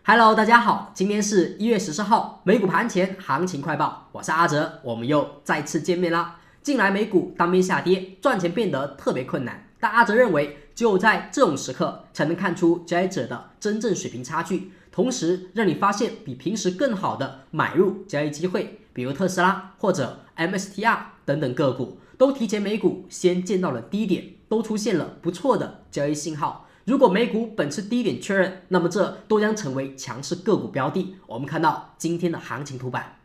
Hello，大家好，今天是1月14号，美股盘前行情快报，我是阿哲，我们又再次见面啦。近来美股当面下跌，赚钱变得特别困难，但阿哲认为，只有在这种时刻，才能看出交易者的真正水平差距，同时让你发现比平时更好的买入交易机会，比如特斯拉或者 MSTR 等等个股，都提前美股先见到了低点，都出现了不错的交易信号。如果美股本次低点确认，那么这都将成为强势个股标的。我们看到今天的行情图版，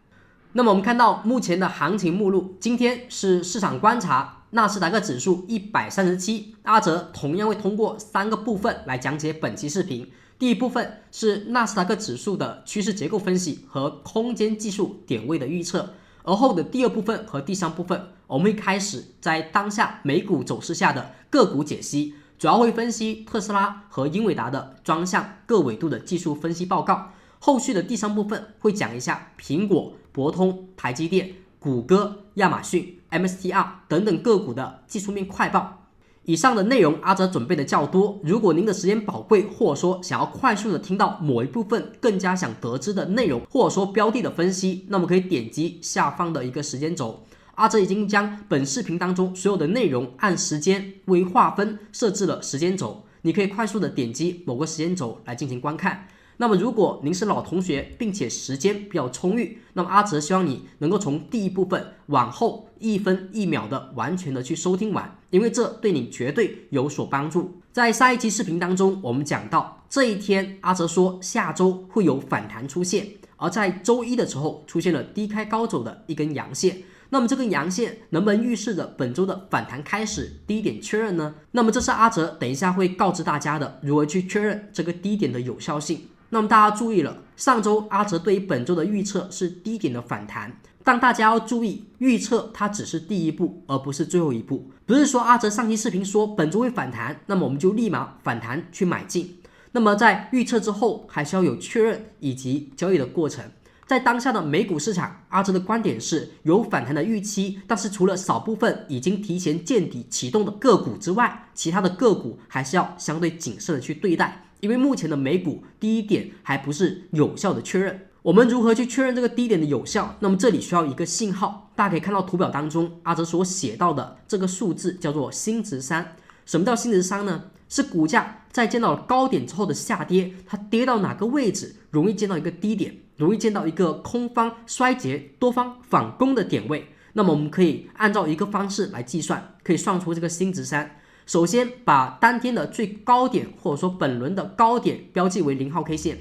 那么我们看到目前的行情目录，今天是市场观察纳斯达克指数137，阿哲同样会通过3个部分来讲解本期视频。第一部分是纳斯达克指数的趋势结构分析和空间技术点位的预测，而后的第二部分和第三部分，我们会开始在当下美股走势下的个股解析。主要会分析特斯拉和英伟达的专项各纬度的技术分析报告，后续的第三部分会讲一下苹果、博通、台积电、谷歌、亚马逊、MSTR 等等个股的技术面快报。以上的内容阿哲准备的较多，如果您的时间宝贵，或者说想要快速的听到某一部分更加想得知的内容，或者说标的的分析，那么可以点击下方的一个时间轴。阿哲已经将本视频当中所有的内容按时间为划分，设置了时间轴，你可以快速的点击某个时间轴来进行观看。那么如果您是老同学，并且时间比较充裕，那么阿哲希望你能够从第一部分往后1分1秒的完全的去收听完，因为这对你绝对有所帮助。在上一期视频当中，我们讲到这一天，阿哲说下周会有反弹出现，而在周一的时候出现了低开高走的一根阳线。那么这根阳线能不能预示着本周的反弹开始，低点确认呢？那么这是阿哲等一下会告知大家的，如何去确认这个低点的有效性。那么大家注意了，上周阿哲对于本周的预测是低点的反弹，但大家要注意，预测它只是第一步，而不是最后一步。不是说阿哲上期视频说本周会反弹，那么我们就立马反弹去买进。那么在预测之后，还是要有确认以及交易的过程。在当下的美股市场，阿哲的观点是有反弹的预期，但是除了少部分已经提前见底启动的个股之外，其他的个股还是要相对谨慎的去对待，因为目前的美股低点还不是有效的确认。我们如何去确认这个低点的有效？那么这里需要一个信号，大家可以看到图表当中阿哲所写到的这个数字叫做星值3。什么叫星值3呢？是股价在见到了高点之后的下跌，它跌到哪个位置容易见到一个低点，容易见到一个空方衰竭多方反攻的点位。那么我们可以按照一个方式来计算，可以算出这个星值3。首先把当天的最高点或者说本轮的高点标记为0号 K 线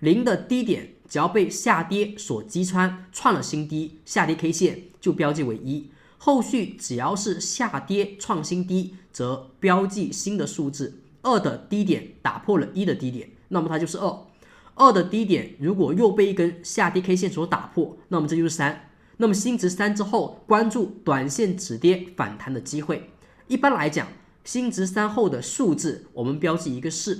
，0的低点只要被下跌所击穿，创了新低，下跌 K 线就标记为1。后续只要是下跌创新低，则标记新的数字，2的低点打破了1的低点，那么它就是2的低点如果又被一根下跌 K 线所打破，那么这就是3。那么星值3之后，关注短线止跌反弹的机会。一般来讲，星值3后的数字我们标记一个4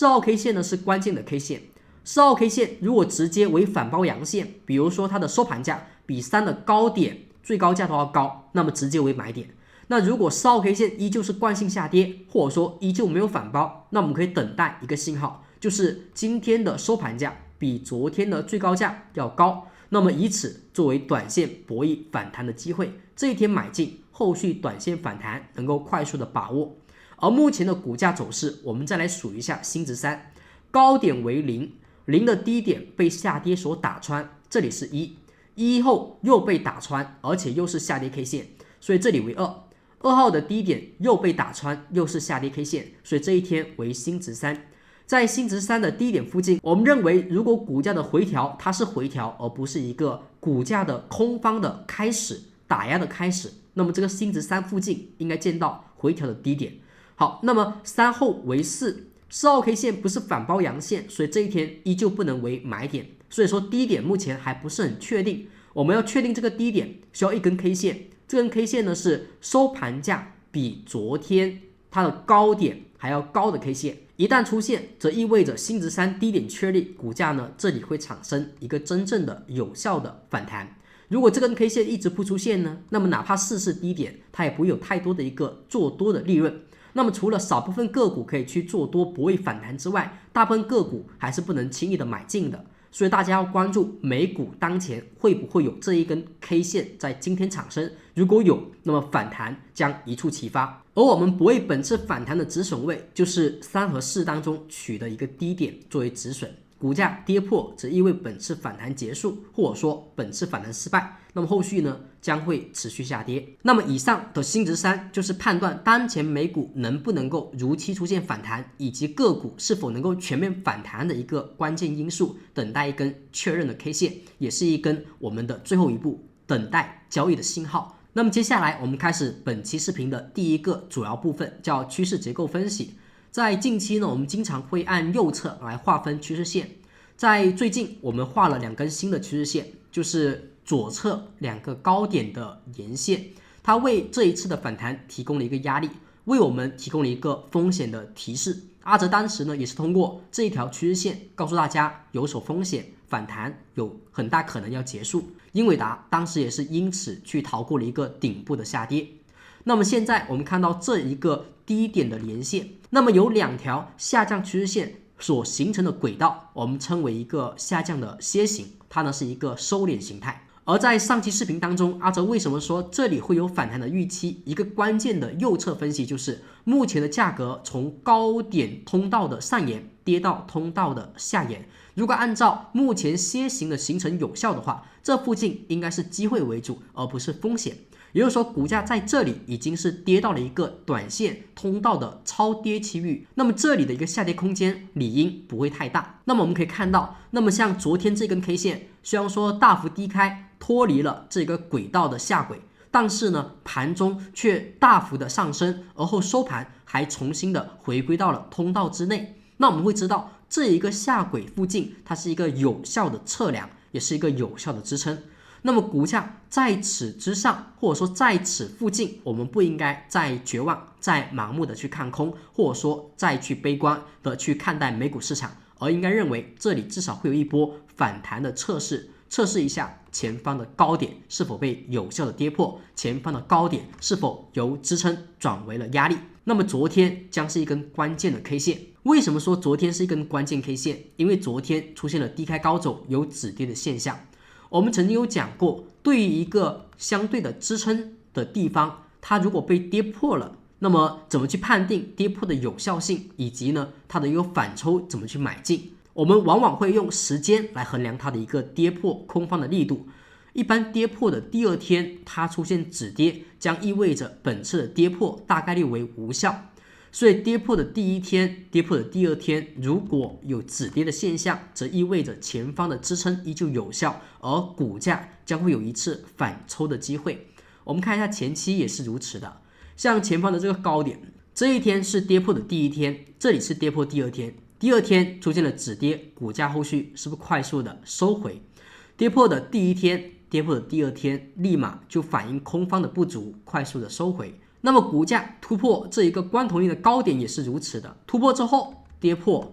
号 K 线呢是关键的 K 线。4号 K 线如果直接为反包阳线，比如说它的收盘价比3的高点最高价都要高，那么直接为买点。那如果4号 K 线依旧是惯性下跌，或者说依旧没有反包，那我们可以等待一个信号，就是今天的收盘价比昨天的最高价要高，那么以此作为短线博弈反弹的机会，这一天买进，后续短线反弹能够快速的把握。而目前的股价走势，我们再来数一下星值3，高点为0的低点被下跌所打穿，这里是1后又被打穿，而且又是下跌 K 线，所以这里为2号的低点又被打穿，又是下跌 K 线，所以这一天为星值3。在星值3的低点附近，我们认为如果股价的回调，它是回调，而不是一个股价的空方的开始，打压的开始，那么这个星值3附近应该见到回调的低点。好，那么3后为4号 K 线不是反包阳线，所以这一天依旧不能为买点，所以说低点目前还不是很确定。我们要确定这个低点需要一根 K 线，这根 K 线呢是收盘价比昨天它的高点还要高的 K 线，一旦出现，则意味着星值3低点确立，股价呢这里会产生一个真正的有效的反弹。如果这根 K 线一直不出现呢，那么哪怕试试低点，它也不会有太多的一个做多的利润。那么除了少部分个股可以去做多博弈反弹之外，大部分个股还是不能轻易的买进的。所以大家要关注美股当前会不会有这一根 K 线在今天产生，如果有，那么反弹将一触即发。而我们博弈本次反弹的止损位就是3和4当中取的一个低点作为止损，股价跌破则意味本次反弹结束，或者说本次反弹失败，那么后续呢将会持续下跌。那么以上的心值3就是判断当前美股能不能够如期出现反弹，以及个股是否能够全面反弹的一个关键因素，等待一根确认的 K 线，也是一根我们的最后一步等待交易的信号。那么接下来我们开始本期视频的第一个主要部分，叫趋势结构分析。在近期呢，我们经常会按右侧来划分趋势线，在最近我们画了2根新的趋势线，就是左侧2个高点的沿线，它为这一次的反弹提供了一个压力，为我们提供了一个风险的提示。阿哲当时呢也是通过这一条趋势线告诉大家有所风险，反弹有很大可能要结束。英伟达当时也是因此去逃过了一个顶部的下跌。那么现在我们看到这一个低点的连线，那么有2条下降趋势线所形成的轨道，我们称为一个下降的楔形，它呢是一个收敛形态。而在上期视频当中，阿哲为什么说这里会有反弹的预期？一个关键的右侧分析就是目前的价格从高点通道的上沿跌到通道的下沿，如果按照目前楔形的形成有效的话，这附近应该是机会为主，而不是风险。也就是说，股价在这里已经是跌到了一个短线通道的超跌区域，那么这里的一个下跌空间理应不会太大。那么我们可以看到，那么像昨天这根 K 线，虽然说大幅低开，脱离了这个轨道的下轨，但是呢，盘中却大幅的上升，而后收盘还重新的回归到了通道之内。那我们会知道，这一个下轨附近，它是一个有效的测量，也是一个有效的支撑。那么股价在此之上，或者说在此附近，我们不应该再绝望、再盲目的去看空，或者说再去悲观的去看待美股市场，而应该认为这里至少会有一波反弹的测试，测试一下前方的高点是否被有效的跌破，前方的高点是否由支撑转为了压力。那么昨天将是一根关键的 K 线。为什么说昨天是一根关键 K 线？因为昨天出现了低开高走、有止跌的现象。我们曾经有讲过，对于一个相对的支撑的地方，它如果被跌破了，那么怎么去判定跌破的有效性，以及呢它的一个反抽怎么去买进？我们往往会用时间来衡量它的一个跌破空方的力度。一般跌破的第2天，它出现止跌，将意味着本次的跌破大概率为无效。所以跌破的第1天、跌破的第2天，如果有止跌的现象，则意味着前方的支撑依旧有效，而股价将会有一次反抽的机会。我们看一下前期也是如此的，像前方的这个高点，这一天是跌破的第1天，这里是跌破第2天，第2天出现了止跌，股价后续是不是快速的收回？跌破的第1天、跌破的第2天，立马就反映空方的不足，快速的收回。那么股价突破这一个关头令的高点也是如此的，突破之后跌破，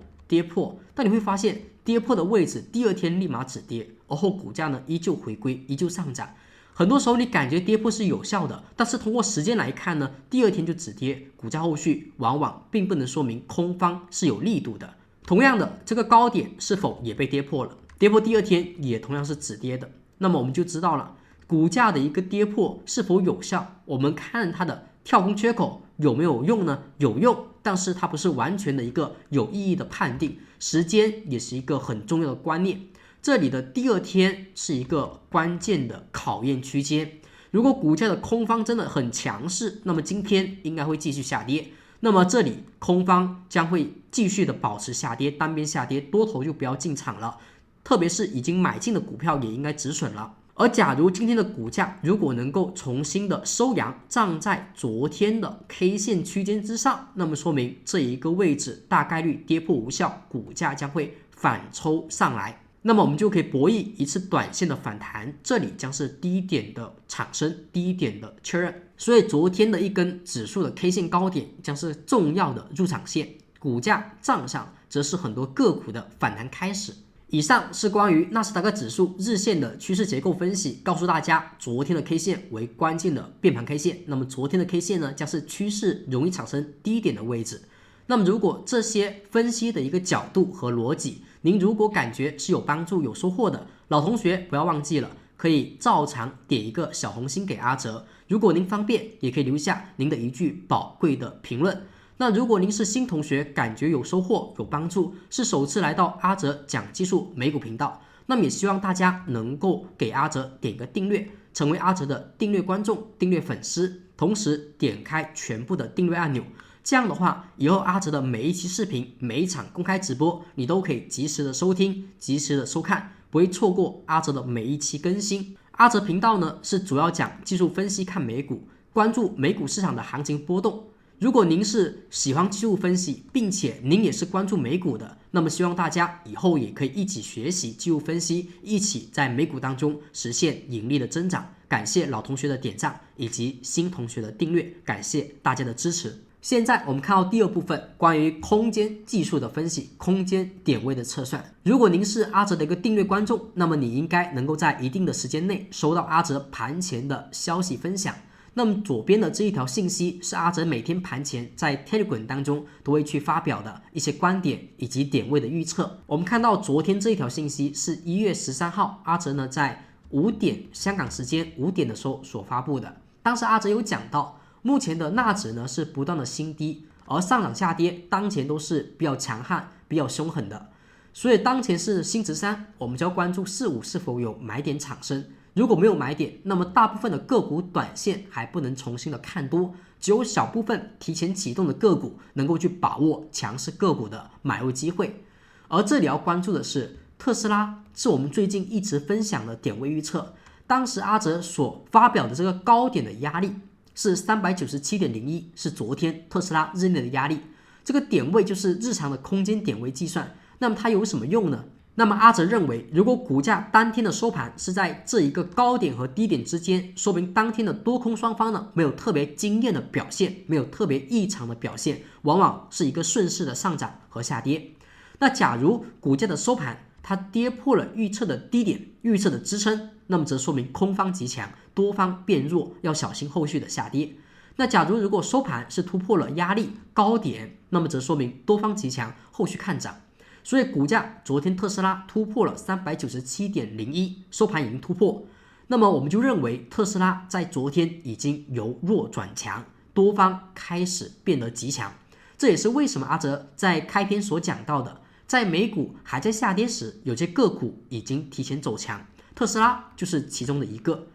但你会发现跌破的位置第2天立马止跌，而后股价呢依旧回归，依旧上涨。很多时候你感觉跌破是有效的，但是通过时间来看呢，第2天就止跌，股价后续往往并不能说明空方是有力度的。同样的，这个高点是否也被跌破了？跌破第2天也同样是止跌的，那么我们就知道了股价的一个跌破是否有效。我们看它的跳空缺口有没有用呢？有用，但是它不是完全的一个有意义的判定，时间也是一个很重要的观念。这里的第2天是一个关键的考验区间，如果股价的空方真的很强势，那么今天应该会继续下跌，那么这里空方将会继续的保持下跌，单边下跌，多头就不要进场了，特别是已经买进的股票也应该止损了。而假如今天的股价如果能够重新的收阳，站在昨天的 K 线区间之上，那么说明这一个位置大概率跌破无效，股价将会反抽上来，那么我们就可以博弈一次短线的反弹，这里将是低点的产生，低点的确认。所以昨天的一根指数的 K 线高点将是重要的入场线，股价站上则是很多个股的反弹开始。以上是关于纳斯达克指数日线的趋势结构分析，告诉大家昨天的 K 线为关键的变盘 K 线。那么昨天的 K 线呢，将是趋势容易产生低点的位置。那么如果这些分析的一个角度和逻辑，您如果感觉是有帮助、有收获的，老同学不要忘记了，可以照常点一个小红心给阿哲。如果您方便，也可以留下您的一句宝贵的评论。那如果您是新同学，感觉有收获、有帮助，是首次来到阿哲讲技术美股频道，那么也希望大家能够给阿哲点个订阅，成为阿哲的订阅观众、订阅粉丝，同时点开全部的订阅按钮。这样的话，以后阿哲的每一期视频、每一场公开直播，你都可以及时的收听、及时的收看，不会错过阿哲的每一期更新。阿哲频道呢，是主要讲技术分析看美股，关注美股市场的行情波动。如果您是喜欢技术分析，并且您也是关注美股的，那么希望大家以后也可以一起学习技术分析，一起在美股当中实现盈利的增长。感谢老同学的点赞以及新同学的订阅，感谢大家的支持。现在我们看到第二部分，关于空间技术的分析，空间点位的测算。如果您是阿哲的一个订阅观众，那么你应该能够在一定的时间内收到阿哲盘前的消息分享。那么左边的这一条信息是阿哲每天盘前在 Telegram 当中都会去发表的一些观点以及点位的预测。我们看到昨天这一条信息是1月13号，阿哲呢在5点香港时间5点的时候所发布的。当时阿哲有讲到，目前的纳指呢是不断的新低，而上涨下跌当前都是比较强悍、比较凶狠的，所以当前是星期三，我们就要关注市午是否有买点产生。如果没有买点，那么大部分的个股短线还不能重新的看多，只有小部分提前启动的个股能够去把握强势个股的买入机会。而这里要关注的是特斯拉，是我们最近一直分享的点位预测。当时阿哲所发表的这个高点的压力是 397.01， 是昨天特斯拉日内的压力。这个点位就是日常的空间点位计算，那么它有什么用呢？那么阿哲认为，如果股价当天的收盘是在这一个高点和低点之间，说明当天的多空双方呢没有特别惊艳的表现，没有特别异常的表现，往往是一个顺势的上涨和下跌。那假如股价的收盘它跌破了预测的低点、预测的支撑，那么则说明空方极强，多方变弱，要小心后续的下跌。那假如果收盘是突破了压力高点，那么则说明多方极强，后续看涨。所以股价昨天特斯拉突破了 397.01， 收盘已经突破，那么我们就认为特斯拉在昨天已经由弱转强，多方开始变得极强。这也是为什么阿哲在开篇所讲到的，在美股还在下跌时，有些个股已经提前走强，特斯拉就是其中的一个。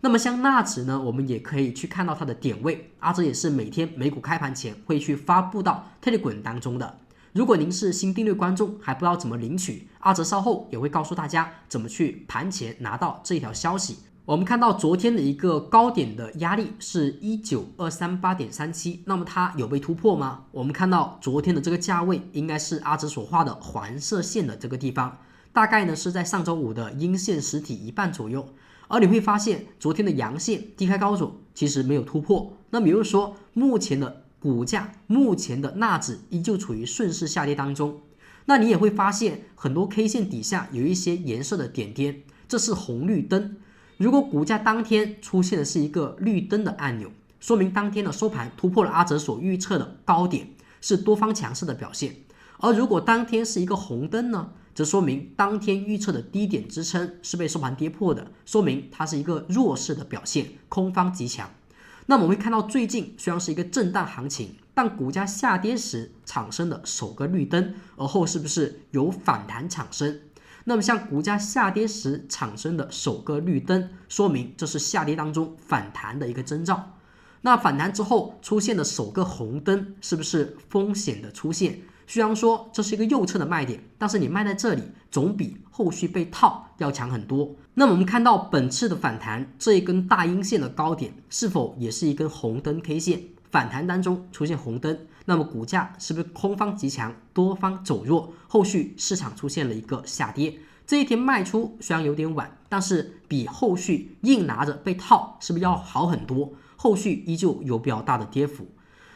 那么像纳指呢，我们也可以去看到它的点位，阿哲也是每天美股开盘前会去发布到 Telegram 当中的。如果您是新订阅观众，还不知道怎么领取，阿哲稍后也会告诉大家怎么去盘前拿到这一条消息。我们看到昨天的一个高点的压力是 19238.37， 那么它有被突破吗？我们看到昨天的这个价位应该是阿哲所画的环射线的这个地方，大概呢是在上周五的阴线实体一半左右。而你会发现昨天的阳线低开高走，其实没有突破。那比如说目前的股价，目前的纳指依旧处于顺势下跌当中。那你也会发现很多 K 线底下有一些颜色的点点，这是红绿灯。如果股价当天出现的是一个绿灯的按钮，说明当天的收盘突破了阿哲所预测的高点，是多方强势的表现。而如果当天是一个红灯呢，则说明当天预测的低点支撑是被收盘跌破的，说明它是一个弱势的表现，空方极强。那么我们会看到最近虽然是一个震荡行情，但股价下跌时产生的首个绿灯，而后是不是有反弹产生？那么像股价下跌时产生的首个绿灯，说明这是下跌当中反弹的一个征兆。那反弹之后出现的首个红灯，是不是风险的出现？虽然说这是一个右侧的卖点，但是你卖在这里总比后续被套要强很多。那么我们看到本次的反弹，这一根大阴线的高点是否也是一根红灯 K 线？反弹当中出现红灯，那么股价是不是空方极强，多方走弱？后续市场出现了一个下跌，这一天卖出虽然有点晚，但是比后续硬拿着被套是不是要好很多？后续依旧有比较大的跌幅。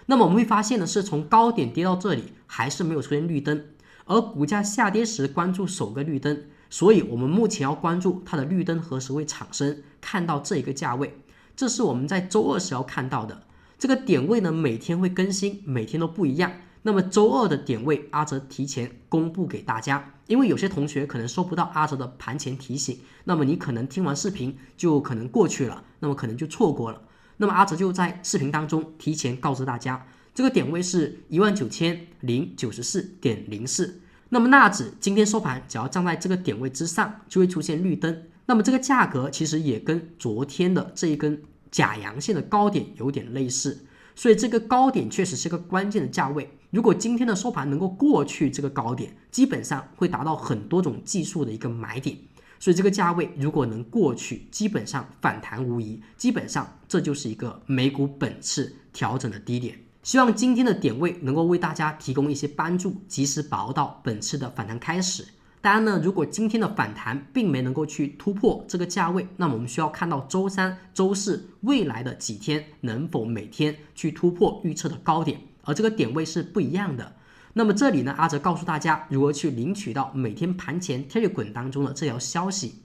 那么我们会发现的是，从高点跌到这里还是没有出现绿灯，而股价下跌时关注首个绿灯，所以我们目前要关注它的绿灯何时会产生，看到这一个价位，这是我们在周二时要看到的。这个点位呢，每天会更新，每天都不一样。那么周二的点位，阿哲提前公布给大家，因为有些同学可能收不到阿哲的盘前提醒，那么你可能听完视频就可能过去了，那么可能就错过了。那么阿哲就在视频当中提前告知大家，这个点位是19094.04。那么纳指今天收盘只要站在这个点位之上，就会出现绿灯。那么这个价格其实也跟昨天的这一根假阳线的高点有点类似，所以这个高点确实是个关键的价位。如果今天的收盘能够过去这个高点，基本上会达到很多种技术的一个买点。所以这个价位如果能过去，基本上反弹无疑，基本上这就是一个美股本次调整的低点。希望今天的点位能够为大家提供一些帮助，及时把握到本次的反弹开始。当然呢，如果今天的反弹并没能够去突破这个价位，那么我们需要看到周三、周四未来的几天能否每天去突破预测的高点，而这个点位是不一样的。那么这里呢，阿哲告诉大家如何去领取到每天盘前 Telegram 当中的这条消息。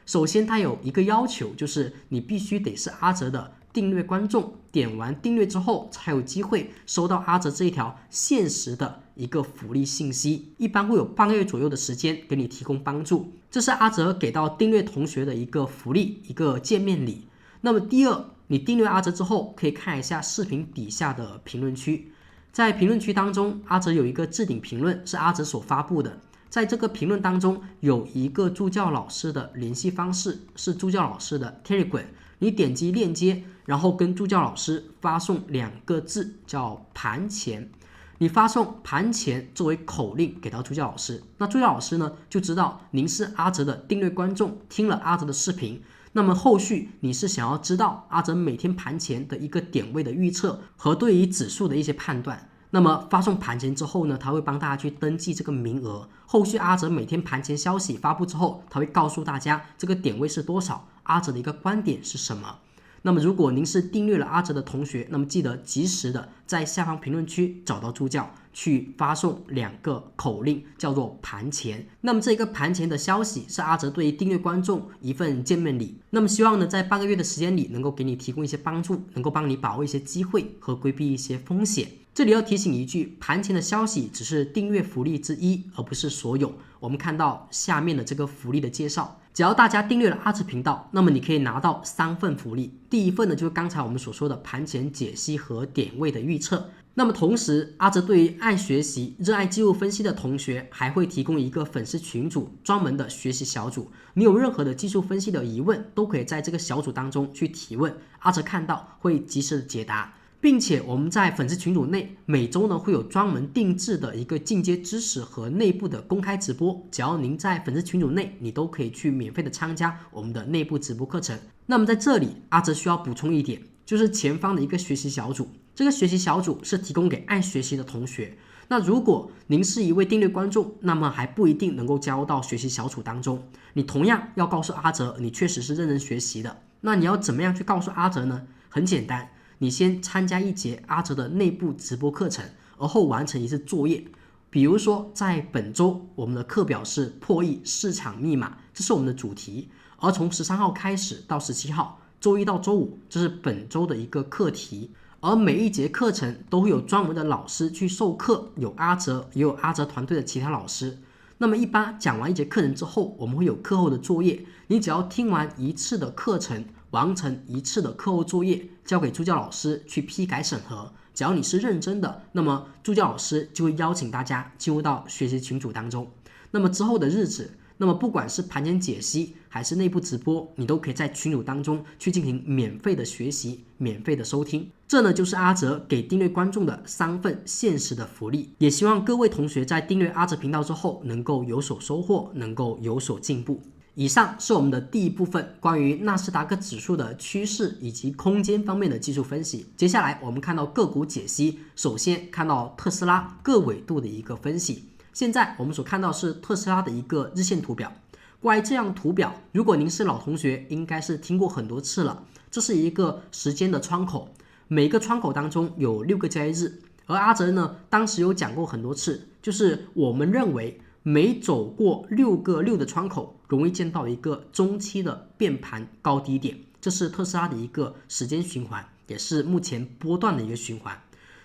首先它有一个要求，就是你必须得是阿哲的订阅观众，点完订阅之后才有机会收到阿哲这一条限时的一个福利信息，一般会有半个月左右的时间给你提供帮助，这是阿哲给到订阅同学的一个福利，一个见面礼。那么第二，你订阅阿哲之后可以看一下视频底下的评论区，在评论区当中，阿哲有一个置顶评论是阿哲所发布的，在这个评论当中有一个助教老师的联系方式，是助教老师的 Telegram， 你点击链接，然后跟助教老师发送2个字叫盘前，你发送盘前作为口令给到助教老师，那助教老师呢就知道您是阿哲的订阅观众，听了阿哲的视频，那么后续你是想要知道阿哲每天盘前的一个点位的预测和对于指数的一些判断，那么发送盘前之后呢，他会帮大家去登记这个名额，后续阿哲每天盘前消息发布之后，他会告诉大家这个点位是多少，阿哲的一个观点是什么。那么如果您是订阅了阿哲的同学，那么记得及时的在下方评论区找到助教，去发送2个口令，叫做盘前。那么这个盘前的消息是阿哲对于订阅观众一份见面礼，那么希望呢在半个月的时间里能够给你提供一些帮助，能够帮你把握一些机会和规避一些风险。这里要提醒一句，盘前的消息只是订阅福利之一，而不是所有。我们看到下面的这个福利的介绍，只要大家订阅了阿哲频道，那么你可以拿到3份福利。第一份呢，就是刚才我们所说的盘前解析和点位的预测。那么同时，阿哲对于爱学习、热爱技术分析的同学，还会提供一个粉丝群组，专门的学习小组。你有任何的技术分析的疑问，都可以在这个小组当中去提问，阿哲看到会及时的解答。并且我们在粉丝群组内每周呢会有专门定制的一个进阶知识和内部的公开直播，只要您在粉丝群组内，你都可以去免费的参加我们的内部直播课程。那么在这里，阿哲需要补充一点，就是前方的一个学习小组，这个学习小组是提供给爱学习的同学。那如果您是一位订阅观众，那么还不一定能够加入到学习小组当中，你同样要告诉阿哲你确实是认真学习的。那你要怎么样去告诉阿哲呢？很简单，你先参加一节阿哲的内部直播课程，而后完成一次作业。比如说在本周我们的课表是破译市场密码，这是我们的主题，而从13号开始到17号，周一到周五，这是本周的一个课题。而每一节课程都会有专门的老师去授课，有阿哲也有阿哲团队的其他老师。那么一般讲完一节课程之后，我们会有课后的作业，你只要听完一次的课程，完成一次的课后作业，交给助教老师去批改审核。只要你是认真的，那么助教老师就会邀请大家进入到学习群组当中。那么之后的日子，那么不管是盘前解析还是内部直播，你都可以在群组当中去进行免费的学习，免费的收听。这呢就是阿哲给订阅观众的3份限时的福利，也希望各位同学在订阅阿哲频道之后能够有所收获，能够有所进步。以上是我们的第一部分关于纳斯达克指数的趋势以及空间方面的技术分析。接下来我们看到个股解析，首先看到特斯拉个纬度的一个分析。现在我们所看到是特斯拉的一个日线图表。关于这样图表，如果您是老同学，应该是听过很多次了。这是一个时间的窗口，每个窗口当中有6个交易日，而阿哲呢，当时有讲过很多次，就是我们认为每走过6个6的窗口，容易见到一个中期的变盘高低点，这是特斯拉的一个时间循环，也是目前波段的一个循环。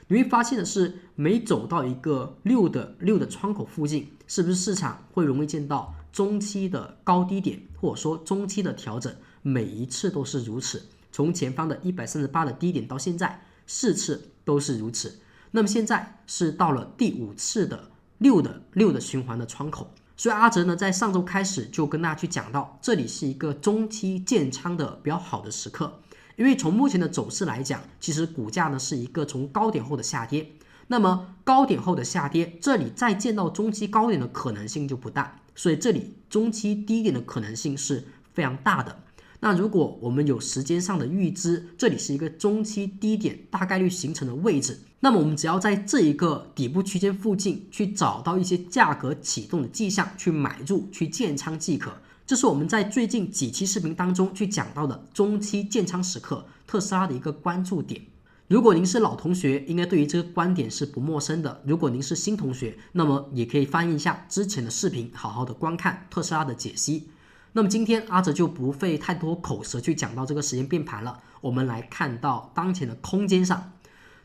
你会发现的是，每走到一个6的窗口附近，是不是市场会容易见到中期的高低点，或者说中期的调整？每一次都是如此，从前方的138的低点到现在4次都是如此。那么现在是到了第5次的6的循环的窗口，所以阿哲呢在上周开始就跟大家去讲到，这里是一个中期建仓的比较好的时刻。因为从目前的走势来讲，其实股价呢是一个从高点后的下跌，那么高点后的下跌，这里再见到中期高点的可能性就不大，所以这里中期低点的可能性是非常大的。那如果我们有时间上的预知，这里是一个中期低点大概率形成的位置，那么我们只要在这一个底部区间附近去找到一些价格启动的迹象，去买入去建仓即可。这是我们在最近几期视频当中去讲到的中期建仓时刻，特斯拉的一个关注点。如果您是老同学，应该对于这个观点是不陌生的。如果您是新同学，那么也可以翻译一下之前的视频，好好的观看特斯拉的解析。那么今天阿哲就不费太多口舌去讲到这个时间变盘了，我们来看到当前的空间上。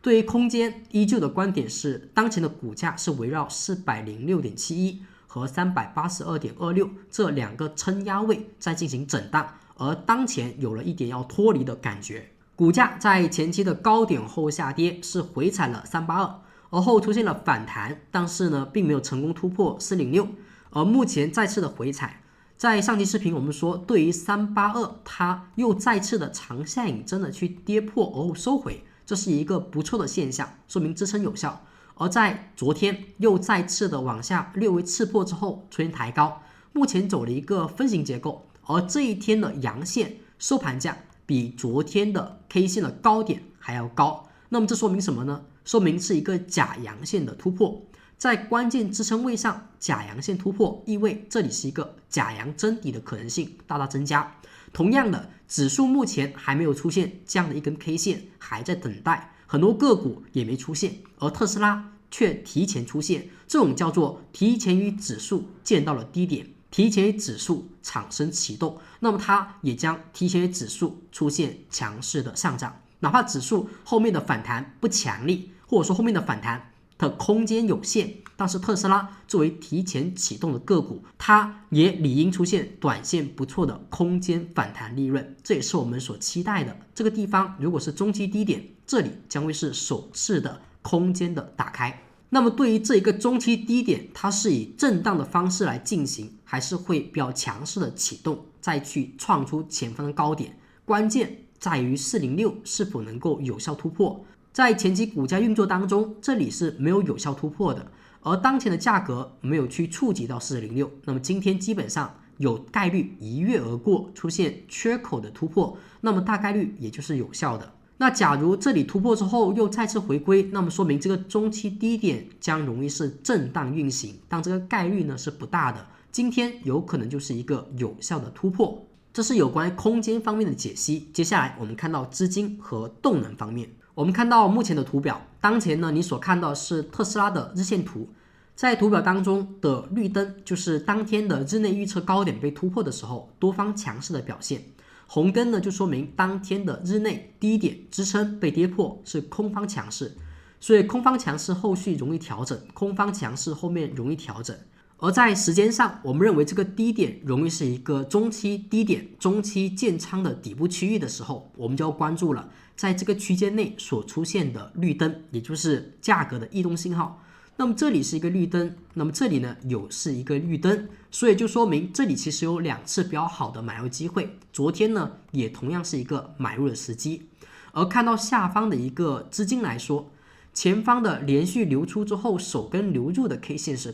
对于空间依旧的观点是，当前的股价是围绕406.71和382.26这2个撑压位在进行震荡，而当前有了一点要脱离的感觉。股价在前期的高点后下跌，是回踩了382，而后出现了反弹，但是呢并没有成功突破406，而目前再次的回踩。在上期视频我们说，对于382它又再次的长下影针的去跌破而后收回，这是一个不错的现象，说明支撑有效。而在昨天又再次的往下略微刺破之后出现抬高，目前走了一个分形结构，而这一天的阳线收盘价比昨天的 K 线的高点还要高，那么这说明什么呢？说明是一个假阳线的突破，在关键支撑位上假阳线突破，意味这里是一个假阳真底的可能性大大增加。同样的，指数目前还没有出现这样的一根 K 线，还在等待，很多个股也没出现，而特斯拉却提前出现，这种叫做提前于指数见到了低点，提前于指数产生启动，那么它也将提前于指数出现强势的上涨，哪怕指数后面的反弹不强力，或者说后面的反弹的空间有限，但是特斯拉作为提前启动的个股，它也理应出现短线不错的空间反弹利润，这也是我们所期待的。这个地方如果是中期低点，这里将会是首次的空间的打开。那么对于这一个中期低点，它是以震荡的方式来进行，还是会比较强势的启动，再去创出前方的高点？关键在于406是否能够有效突破。在前期股价运作当中，这里是没有有效突破的，而当前的价格没有去触及到406，那么今天基本上有概率一跃而过，出现缺口的突破，那么大概率也就是有效的。那假如这里突破之后又再次回归，那么说明这个中期低点将容易是震荡运行，但这个概率呢是不大的，今天有可能就是一个有效的突破。这是有关于空间方面的解析。接下来我们看到资金和动能方面，我们看到目前的图表，当前呢你所看到是特斯拉的日线图，在图表当中的绿灯就是当天的日内预测高点被突破的时候多方强势的表现，红灯呢就说明当天的日内低点支撑被跌破，是空方强势，所以空方强势后续容易调整，空方强势后面容易调整。而在时间上，我们认为这个低点容易是一个中期低点，中期建仓的底部区域的时候，我们就要关注了，在这个区间内所出现的绿灯，也就是价格的异动信号。那么这里是一个绿灯，那么这里呢是一个绿灯，所以就说明这里其实有2次比较好的买入机会，昨天呢也同样是一个买入的时机。而看到下方的一个资金来说，前方的连续流出之后首根流入的 K 线是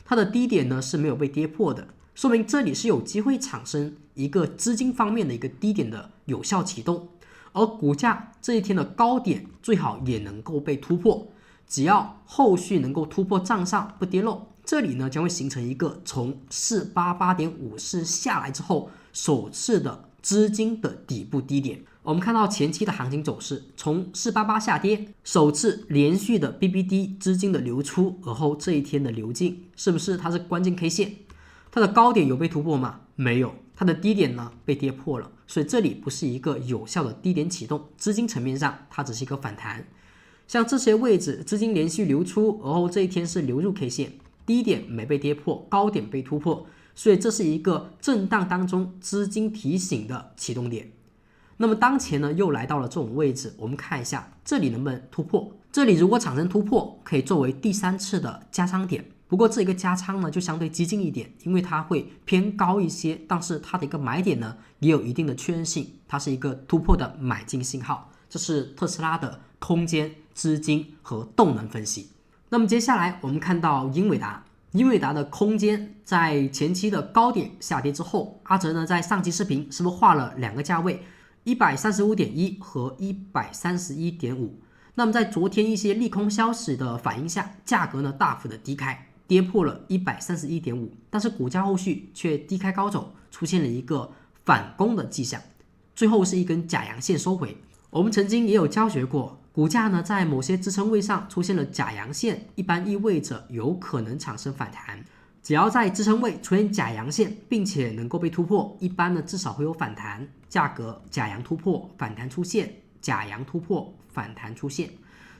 它的低点呢是没有被跌破的，说明这里是有机会产生一个资金方面的一个低点的有效启动，而股价这一天的高点最好也能够被突破，只要后续能够突破账上不跌漏，这里呢将会形成一个从488.54下来之后首次的资金的底部低点。我们看到前期的行情走势，从488下跌，首次连续的 BBD 资金的流出，而后这一天的流进，是不是它是关键 K 线？它的高点有被突破吗？没有，它的低点呢被跌破了，所以这里不是一个有效的低点启动，资金层面上它只是一个反弹。像这些位置资金连续流出，而后这一天是流入 K 线，低点没被跌破，高点被突破，所以这是一个震荡当中资金提醒的启动点。那么当前呢又来到了这种位置，我们看一下这里能不能突破。这里如果产生突破，可以作为第3次的加仓点。不过这一个加仓呢就相对激进一点，因为它会偏高一些，但是它的一个买点呢也有一定的确认性，它是一个突破的买进信号。这是特斯拉的空间、资金和动能分析。那么接下来我们看到英伟达。英伟达的空间在前期的高点下跌之后，阿哲呢在上期视频是不是画了2个价位，135.1和131.5。那么在昨天一些利空消息的反应下，价格呢大幅的低开，跌破了131.5，但是股价后续却低开高走，出现了一个反攻的迹象，最后是一根假阳线收回。我们曾经也有教学过，股价呢在某些支撑位上出现了假阳线，一般意味着有可能产生反弹。只要在支撑位出现假阳线，并且能够被突破，一般呢至少会有反弹，价格假阳突破，反弹出现，假阳突破，反弹出现。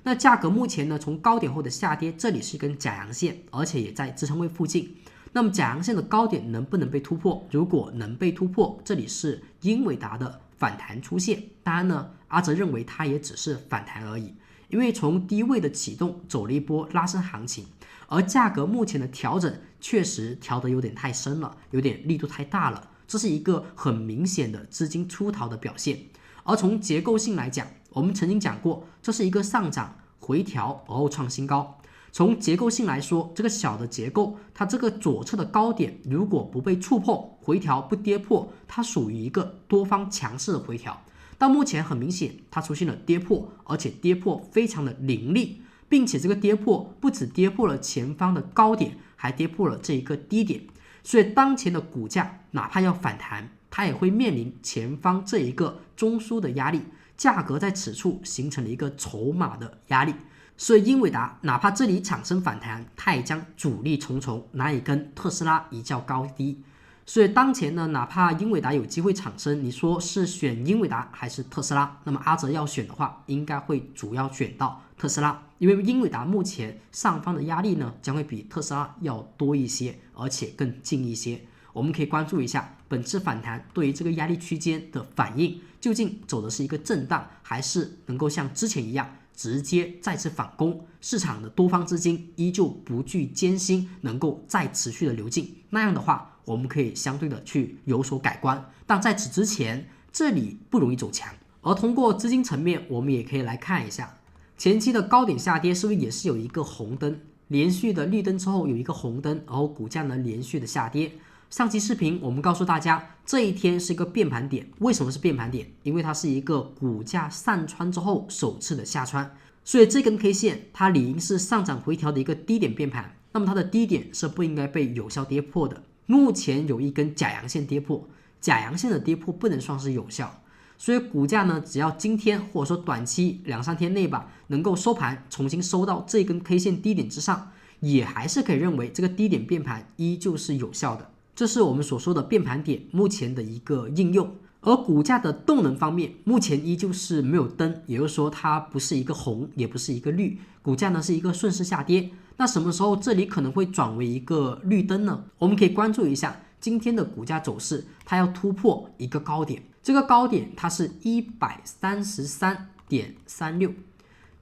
那价格目前呢从高点后的下跌，这里是一根假阳线，而且也在支撑位附近。那么假阳线的高点能不能被突破？如果能被突破，这里是英伟达的反弹出现。当然呢，阿哲认为它也只是反弹而已，因为从低位的启动走了一波拉升行情，而价格目前的调整确实调得有点太深了，有点力度太大了，这是一个很明显的资金出逃的表现。而从结构性来讲，我们曾经讲过，这是一个上涨回调而后创新高。从结构性来说，这个小的结构，它这个左侧的高点如果不被触碰，回调不跌破，它属于一个多方强势的回调。到目前很明显，它出现了跌破，而且跌破非常的凌厉，并且这个跌破不只跌破了前方的高点，还跌破了这一个低点。所以当前的股价哪怕要反弹，它也会面临前方这一个中枢的压力，价格在此处形成了一个筹码的压力。所以英伟达哪怕这里产生反弹，它也将阻力重重，难以跟特斯拉一较高低。所以当前呢，哪怕英伟达有机会产生，你说是选英伟达还是特斯拉？那么阿哲要选的话，应该会主要选到特斯拉，因为英伟达目前上方的压力呢，将会比特斯拉要多一些，而且更近一些。我们可以关注一下本次反弹对于这个压力区间的反应，究竟走的是一个震荡，还是能够像之前一样直接再次反攻，市场的多方资金依旧不惧艰辛，能够再持续的流进。那样的话，我们可以相对的去有所改观。但在此之前，这里不容易走强。而通过资金层面，我们也可以来看一下前期的高点下跌是不是也是有一个红灯，连续的绿灯之后有一个红灯，然后股价呢连续的下跌。上期视频我们告诉大家，这一天是一个变盘点。为什么是变盘点？因为它是一个股价上穿之后首次的下穿，所以这根 K 线它理应是上涨回调的一个低点变盘，那么它的低点是不应该被有效跌破的。目前有一根假阳线跌破，假阳线的跌破不能算是有效，所以股价呢，只要今天或者说短期2-3天内吧，能够收盘重新收到这根 K 线低点之上，也还是可以认为这个低点变盘依旧是有效的。这是我们所说的变盘点目前的一个应用。而股价的动能方面，目前依旧是没有灯，也就是说它不是一个红，也不是一个绿，股价呢是一个顺势下跌。那什么时候这里可能会转为一个绿灯呢？我们可以关注一下今天的股价走势，它要突破一个高点，这个高点它是133.36。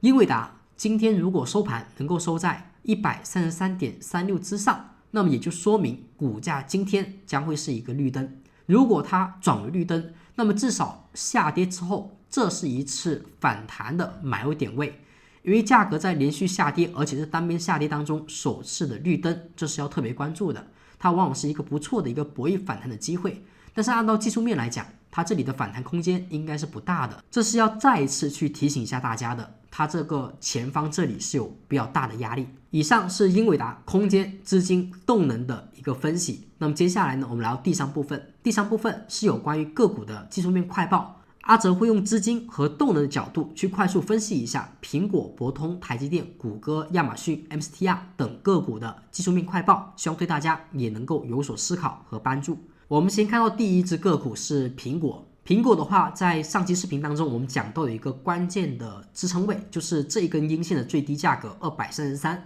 英伟达今天如果收盘能够收在133.36之上，那么也就说明股价今天将会是一个绿灯。如果它转为绿灯，那么至少下跌之后，这是一次反弹的买入点位。因为价格在连续下跌，而且是单边下跌当中首次的绿灯，这是要特别关注的。它往往是一个不错的一个博弈反弹的机会。但是按照技术面来讲，它这里的反弹空间应该是不大的，这是要再一次去提醒一下大家的。它这个前方这里是有比较大的压力。以上是英伟达空间、资金、动能的一个分析。那么接下来呢，我们来到第三部分。第三部分是有关于个股的技术面快报。阿哲会用资金和动能的角度去快速分析一下苹果、博通、台积电、谷歌、亚马逊、MSTR 等个股的技术面快报，希望对大家也能够有所思考和帮助。我们先看到第一只个股是苹果。苹果的话，在上期视频当中我们讲到有一个关键的支撑位，就是这一根阴线的最低价格233。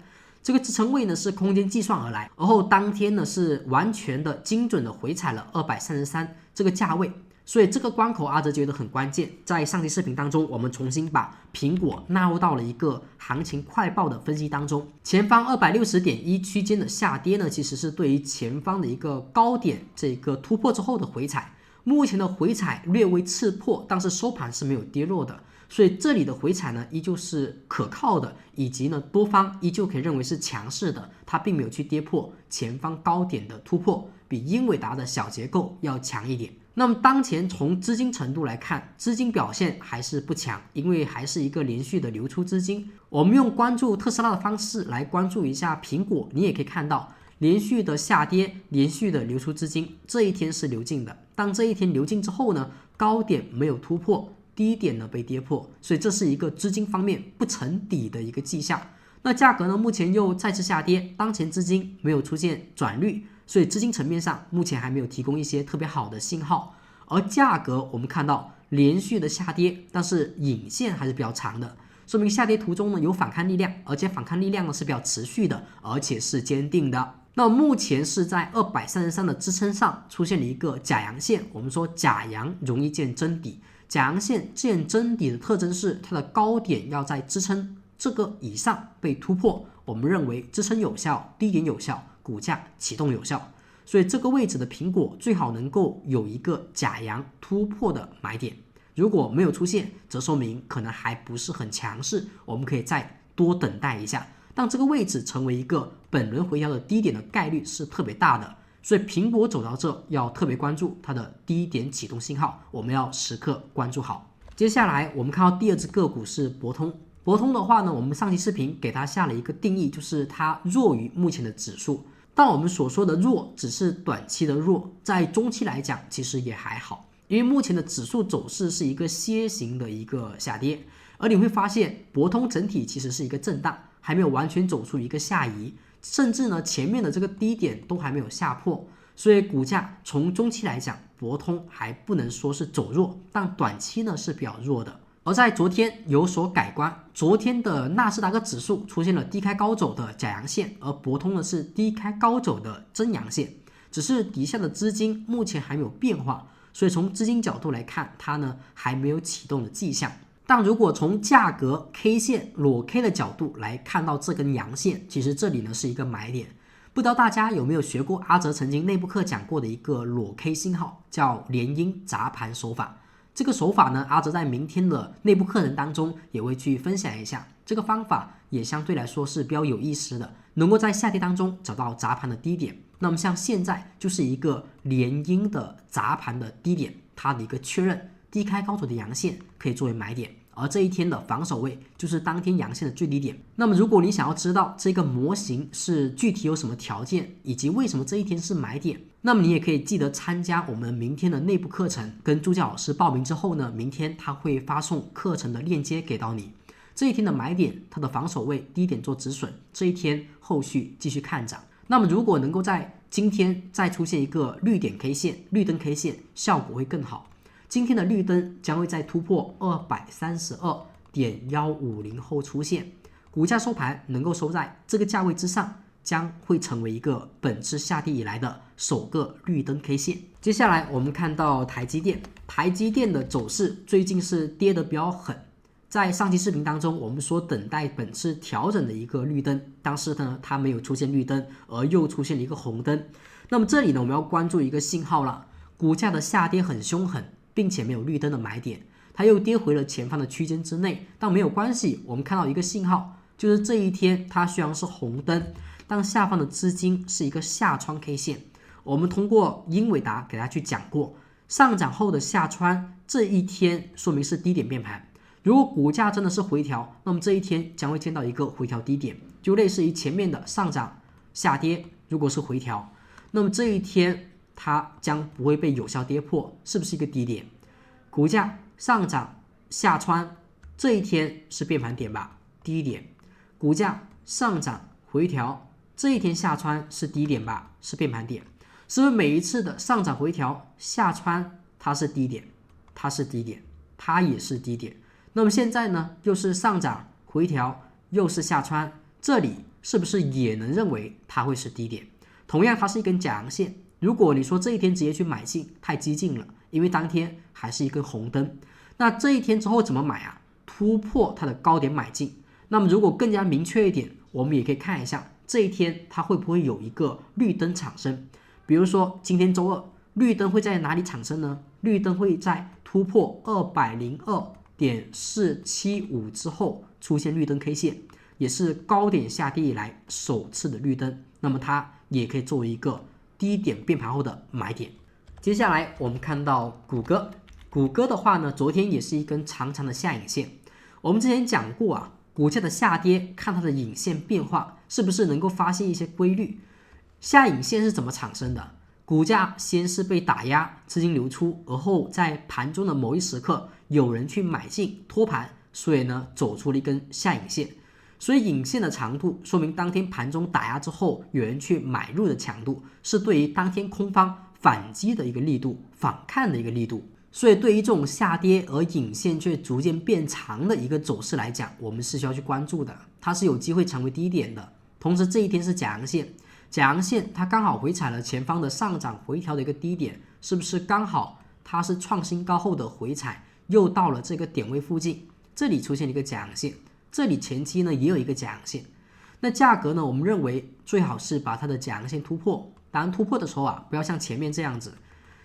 这个支撑位呢是空间计算而来，而后当天呢是完全的精准的回踩了233这个价位。所以这个关口阿哲觉得很关键，在上期视频当中我们重新把苹果纳入到了一个行情快报的分析当中。前方260.1区间的下跌呢，其实是对于前方的一个高点这个突破之后的回踩，目前的回踩略微刺破，但是收盘是没有跌落的，所以这里的回踩呢依旧是可靠的，以及呢多方依旧可以认为是强势的，它并没有去跌破前方高点的突破，比英伟达的小结构要强一点。那么当前从资金程度来看，资金表现还是不强，因为还是一个连续的流出资金。我们用关注特斯拉的方式来关注一下苹果，你也可以看到连续的下跌，连续的流出资金，这一天是流进的。当这一天流进之后呢，高点没有突破，低点呢被跌破，所以这是一个资金方面不成底的一个迹象。那价格呢目前又再次下跌，当前资金没有出现转率，所以资金层面上目前还没有提供一些特别好的信号。而价格我们看到连续的下跌，但是影线还是比较长的，说明下跌途中呢有反抗力量，而且反抗力量呢是比较持续的，而且是坚定的。那目前是在233的支撑上出现了一个假阳线，我们说假阳容易见真底，假阳线见真底的特征是它的高点要在支撑这个以上被突破，我们认为支撑有效，低点有效，股价启动有效，所以这个位置的苹果最好能够有一个假阳突破的买点，如果没有出现，则说明可能还不是很强势，我们可以再多等待一下。当这个位置成为一个本轮回调的低点的概率是特别大的，所以苹果走到这要特别关注它的低点启动信号，我们要时刻关注好。接下来我们看到第二只个股是博通。博通的话呢，我们上期视频给它下了一个定义，就是它弱于目前的指数。但我们所说的弱只是短期的弱，在中期来讲其实也还好，因为目前的指数走势是一个楔形的一个下跌，而你会发现博通整体其实是一个震荡，还没有完全走出一个下移，甚至呢前面的这个低点都还没有下破，所以股价从中期来讲，博通还不能说是走弱，但短期呢是比较弱的。而在昨天有所改观，昨天的纳斯达克指数出现了低开高走的假阳线，而博通呢是低开高走的真阳线，只是底下的资金目前还没有变化，所以从资金角度来看，它呢还没有启动的迹象。但如果从价格 K 线裸 K 的角度来看到这根阳线，其实这里呢是一个买点。不知道大家有没有学过阿哲曾经内部课讲过的一个裸 K 信号，叫联阴砸盘手法。这个手法呢，阿哲在明天的内部课程当中也会去分享一下。这个方法也相对来说是比较有意思的，能够在下跌当中找到砸盘的低点。那么像现在就是一个连阴的砸盘的低点，它的一个确认，低开高走的阳线可以作为买点，而这一天的防守位就是当天阳线的最低点。那么如果你想要知道这个模型是具体有什么条件，以及为什么这一天是买点，那么你也可以记得参加我们明天的内部课程，跟助教老师报名之后呢，明天他会发送课程的链接给到你。这一天的买点，它的防守位低点做止损，这一天后续继续看涨。那么如果能够在今天再出现一个绿点 K 线、绿灯 K 线，效果会更好。今天的绿灯将会在突破232.150后出现，股价收盘能够收在这个价位之上，将会成为一个本次下跌以来的首个绿灯 K 线。接下来我们看到台积电，台积电的走势最近是跌得比较狠。在上期视频当中，我们说等待本次调整的一个绿灯，但是呢，它没有出现绿灯，而又出现了一个红灯。那么这里呢，我们要关注一个信号了，股价的下跌很凶狠，并且没有绿灯的买点，它又跌回了前方的区间之内，但没有关系，我们看到一个信号，就是这一天它虽然是红灯，但下方的资金是一个下穿 K 线。我们通过英伟达给大家去讲过，上涨后的下穿这一天说明是低点变盘。如果股价真的是回调，那么这一天将会见到一个回调低点，就类似于前面的上涨下跌，如果是回调，那么这一天它将不会被有效跌破，是不是一个低点？股价上涨下穿，这一天是变盘点吧，低点。股价上涨回调，这一天下穿是低点吧，是变盘点。是不是每一次的上涨回调下穿它是低点，它是低点，它也是低点。那么现在呢，又是上涨回调，又是下穿，这里是不是也能认为它会是低点？同样它是一根假阳线，如果你说这一天直接去买进太激进了，因为当天还是一根红灯，那这一天之后怎么买啊？突破它的高点买进。那么如果更加明确一点，我们也可以看一下这一天它会不会有一个绿灯产生。比如说今天周二，绿灯会在哪里产生呢？绿灯会在突破202.475之后出现绿灯 K 线，也是高点下跌以来首次的绿灯，那么它也可以作为一个低点变盘后的买点。接下来我们看到谷歌，谷歌的话呢，昨天也是一根长长的下影线。我们之前讲过啊，股价的下跌看它的影线变化是不是能够发现一些规律。下影线是怎么产生的？股价先是被打压，资金流出，而后在盘中的某一时刻有人去买进托盘，所以呢走出了一根下影线。所以影线的长度说明当天盘中打压之后有人去买入的强度，是对于当天空方反击的一个力度，反看的一个力度。所以对于这种下跌而影线却逐渐变长的一个走势来讲，我们是需要去关注的，它是有机会成为低点的。同时这一天是假阳线，假阳线它刚好回踩了前方的上涨回调的一个低点，是不是刚好它是创新高后的回踩，又到了这个点位附近，这里出现了一个假阳线，这里前期呢也有一个假阳线。那价格呢，我们认为最好是把它的假阳线突破，当然突破的时候啊，不要像前面这样子，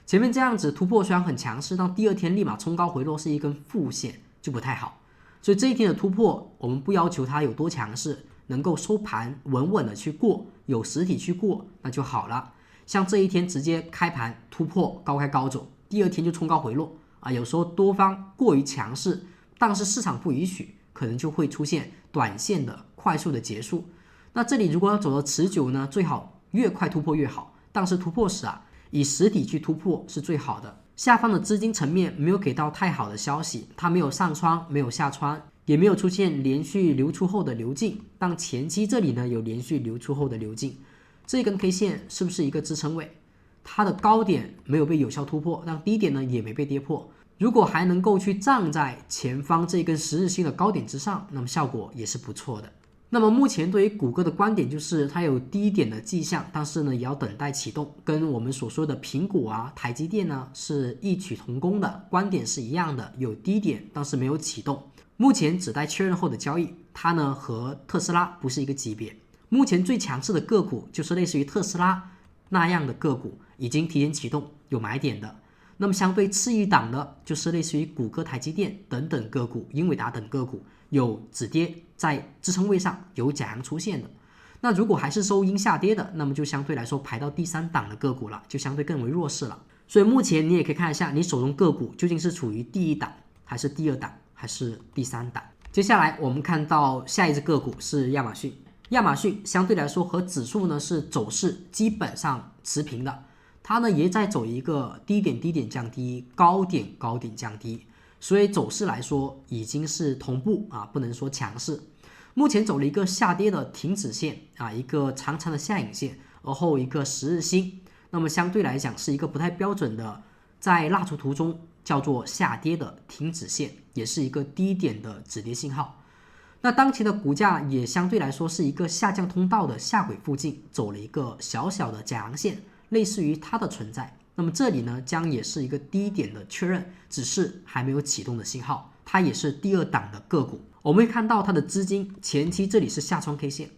前面这样子突破虽然很强势，但第二天立马冲高回落是一根负线，就不太好。所以这一天的突破，我们不要求它有多强势，能够收盘稳稳的去过，有实体去过那就好了。像这一天直接开盘突破高开高走，第二天就冲高回落啊，有时候多方过于强势，但是市场不允许，可能就会出现短线的快速的结束。那这里如果要走得持久呢，最好越快突破越好，但是突破时啊，以实体去突破是最好的。下方的资金层面没有给到太好的消息，它没有上穿，没有下穿，也没有出现连续流出后的流进，但前期这里呢有连续流出后的流进，这根 K 线是不是一个支撑位？它的高点没有被有效突破，但低点呢也没被跌破。如果还能够去站在前方这根10日线的高点之上，那么效果也是不错的。那么目前对于谷歌的观点就是它有低点的迹象，但是呢也要等待启动，跟我们所说的苹果啊、台积电呢是异曲同工的，观点是一样的，有低点但是没有启动。目前只待确认后的交易，它呢和特斯拉不是一个级别。目前最强势的个股就是类似于特斯拉那样的个股，已经提前启动有买点的。那么相对次一档的就是类似于谷歌、台积电等等个股，英伟达等个股有止跌在支撑位上有假阳出现的。那如果还是收阴下跌的，那么就相对来说排到第3档的个股了，就相对更为弱势了。所以目前你也可以看一下你手中个股究竟是处于第1档还是第2档还是第3档。接下来我们看到下一只个股是亚马逊，亚马逊相对来说和指数呢是走势基本上持平的，它呢也在走一个低点降低，高点降低，所以走势来说已经是同步啊，不能说强势。目前走了一个下跌的停止线啊，一个长长的下影线，而后一个10日星，那么相对来讲是一个不太标准的，在蜡烛图中叫做下跌的停止线，也是一个低点的止跌信号。那当前的股价也相对来说是一个下降通道的下轨附近走了一个小小的假阳线，类似于它的存在。那么这里呢将也是一个低点的确认，只是还没有启动的信号，它也是第2档的个股。我们会看到它的资金前期这里是下穿 K 线，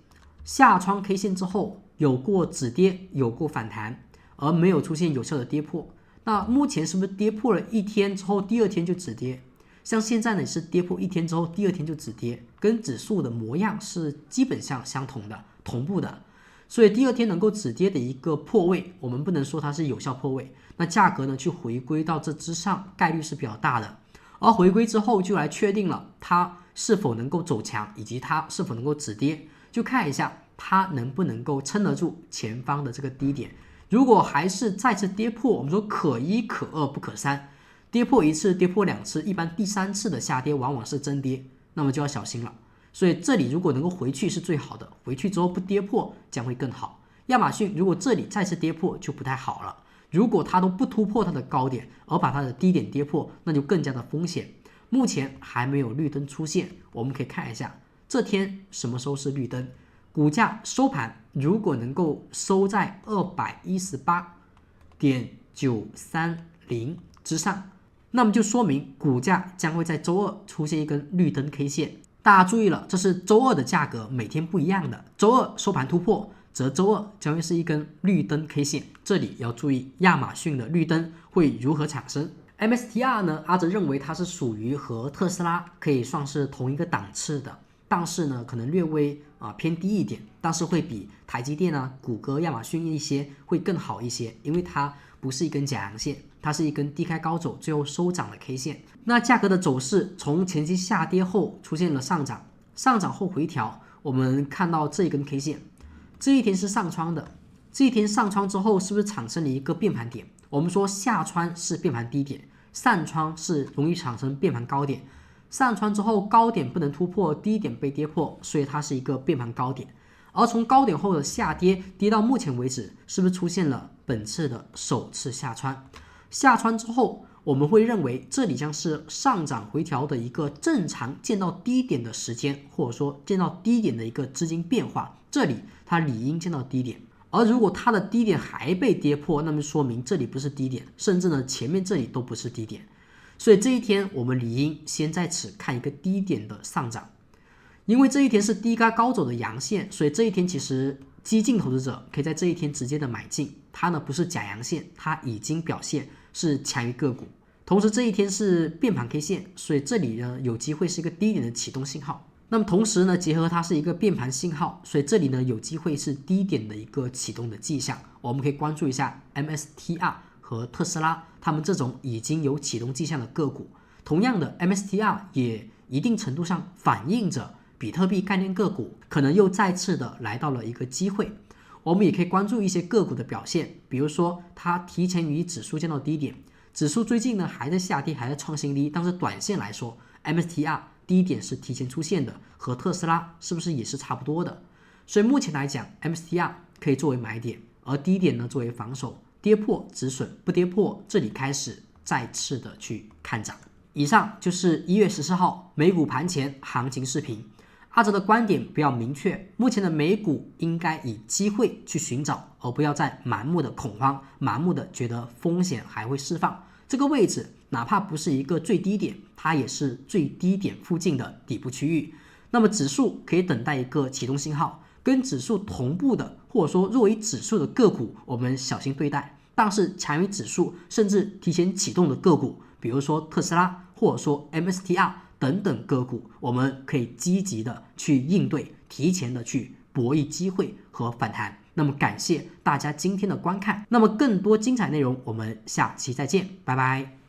下穿 K 线之后有过止跌，有过反弹，而没有出现有效的跌破。那目前是不是跌破了1天之后第2天就止跌？像现在呢是跌破1天之后第2天就止跌，跟指数的模样是基本上相同的，同步的。所以第2天能够止跌的一个破位，我们不能说它是有效破位，那价格呢去回归到这之上概率是比较大的。而回归之后就来确定了它是否能够走强，以及它是否能够止跌，就看一下它能不能够撑得住前方的这个低点。如果还是再次跌破，我们说可一可二不可三，跌破一次跌破两次，一般第三次的下跌往往是真跌，那么就要小心了。所以这里如果能够回去是最好的，回去之后不跌破将会更好。亚马逊如果这里再次跌破就不太好了，如果它都不突破它的高点，而把它的低点跌破，那就更加的风险。目前还没有绿灯出现，我们可以看一下这天什么时候是绿灯。股价收盘如果能够收在218.930之上，那么就说明股价将会在周二出现一根绿灯 K 线。大家注意了，这是周二的价格，每天不一样的。周二收盘突破，则周二将会是一根绿灯 K 线。这里要注意亚马逊的绿灯会如何产生。MSTR 呢，阿哲认为它是属于和特斯拉可以算是同一个档次的，但是呢可能略微偏低一点，但是会比台积电啊、谷歌、亚马逊一些会更好一些，因为它不是一根假阳线，它是一根低开高走最后收涨的 K 线。那价格的走势从前期下跌后出现了上涨，上涨后回调，我们看到这一根 K 线，这一天是上穿的，这一天上穿之后是不是产生了一个变盘点？我们说下穿是变盘低点，上穿是容易产生变盘高点。上穿之后高点不能突破，低点被跌破，所以它是一个变盘高点。而从高点后的下跌，跌到目前为止，是不是出现了本次的首次下穿？下穿之后，我们会认为这里将是上涨回调的一个正常见到低点的时间，或者说见到低点的一个资金变化，这里它理应见到低点。而如果它的低点还被跌破，那么说明这里不是低点，甚至呢前面这里都不是低点。所以这一天我们理应先在此看一个低点的上涨，因为这一天是低开高走的阳线，所以这一天其实激进投资者可以在这一天直接的买进，它呢不是假阳线，它已经表现是强于个股。同时这一天是变盘 K 线，所以这里呢有机会是一个低点的启动信号。那么同时呢，结合它是一个变盘信号，所以这里呢有机会是低点的一个启动的迹象。我们可以关注一下 MSTR 和特斯拉，他们这种已经有启动迹象的个股。同样的 MSTR 也一定程度上反映着比特币概念个股可能又再次的来到了一个机会。我们也可以关注一些个股的表现，比如说它提前于指数见到低点，指数最近呢还在下跌，还在创新低，但是短线来说 MSTR 低点是提前出现的，和特斯拉是不是也是差不多的？所以目前来讲 MSTR 可以作为买点，而低点呢作为防守，跌破止损，不跌破这里开始再次的去看涨。以上就是1月14号美股盘前行情视频。阿哲的观点比较明确，目前的美股应该以机会去寻找，而不要再盲目的恐慌，盲目的觉得风险还会释放。这个位置哪怕不是一个最低点，它也是最低点附近的底部区域。那么指数可以等待一个启动信号，跟指数同步的或者说弱于指数的个股我们小心对待，但是强于指数甚至提前启动的个股，比如说特斯拉或者说 MSTR 等等个股，我们可以积极的去应对，提前的去博弈机会和反弹。那么感谢大家今天的观看，那么更多精彩内容我们下期再见，拜拜。